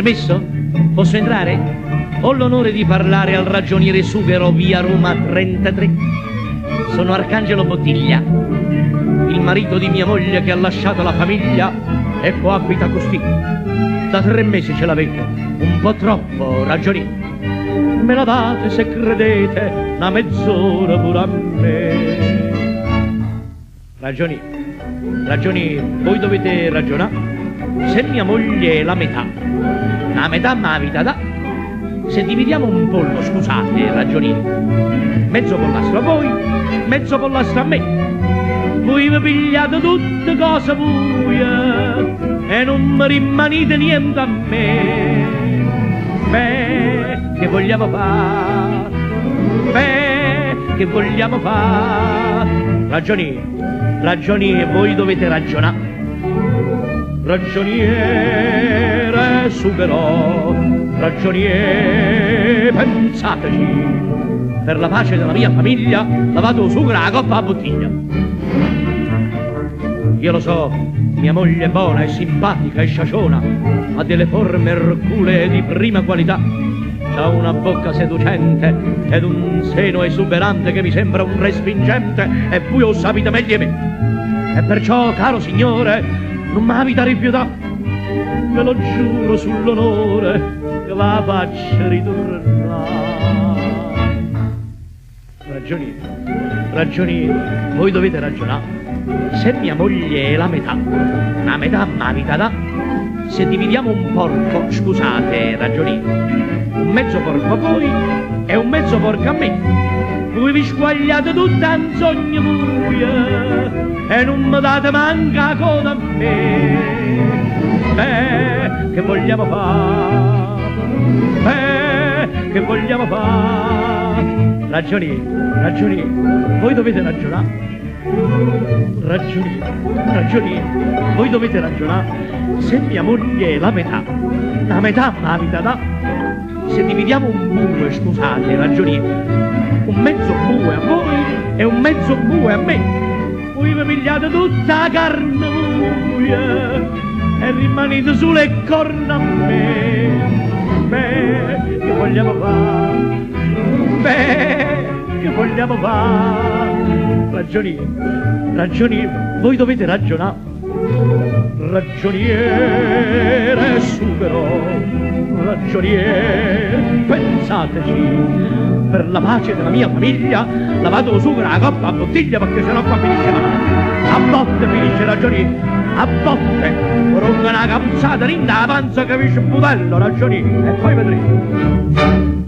Permesso? Posso entrare? Ho l'onore di parlare al ragioniere Sughero, via Roma 33. Sono Arcangelo Bottiglia, il marito di mia moglie che ha lasciato la famiglia e coabita costì. Da 3 mesi ce l'avete, un po' troppo, ragioniere. Me la date se credete, una mezz'ora pure a me. Ragioniere, voi dovete ragionare. Se mia moglie è la metà ma vita dà. Se dividiamo un pollo, scusate, ragioniere, mezzo pollastro a voi, mezzo pollastro a me. Voi vi pigliate tutte cose buie e non mi rimanite niente a me. Beh, che vogliamo fare? Beh, che vogliamo fare? Ragioniere, voi dovete ragionare. Ragioniere Sughero, ragioniere, pensateci. Per la pace della mia famiglia, lavato sughero la coppa a bottiglia. Io lo so, mia moglie è buona, è simpatica, è sciaciona, ha delle forme erculee di prima qualità. C'ha una bocca seducente ed un seno esuberante che mi sembra un respingente, e voi lo sapete meglio di me. E perciò, caro signore, non m'abita rifiutà, ve lo giuro sull'onore che la faccia ritornare. Ragioniere, voi dovete ragionare. Se mia moglie è la metà ma vita dà. Se dividiamo un porco, scusate, ragioniere, un mezzo porco a voi e un mezzo porco a me. Voi vi squagliate tutta in sogno buia e non mi date manca coda a me. Beh, che vogliamo fare? Beh, che vogliamo fare? Ragioniere, voi dovete ragionare. Ragioniere, voi dovete ragionare. Se mia moglie è la metà ma la vita dà. Se dividiamo un bue, scusate, ragioniere, un mezzo bue a voi e un mezzo bue a me. Voi vi pigliate tutta la carne buia e rimanete sulle corna a me. Beh, che vogliamo fare? Beh, che vogliamo fare? Ragioniere, voi dovete ragionare. Ragioniere Sughero, ragioniere, pensateci. Per la pace della mia famiglia, lavato sughero la coppa a bottiglia, perché sennò qua finisce male. A botte finisce, ragioniere, a botte. Ronga una capuzzata rinda la panza che visce un budello, ragioniere, e poi vedrete.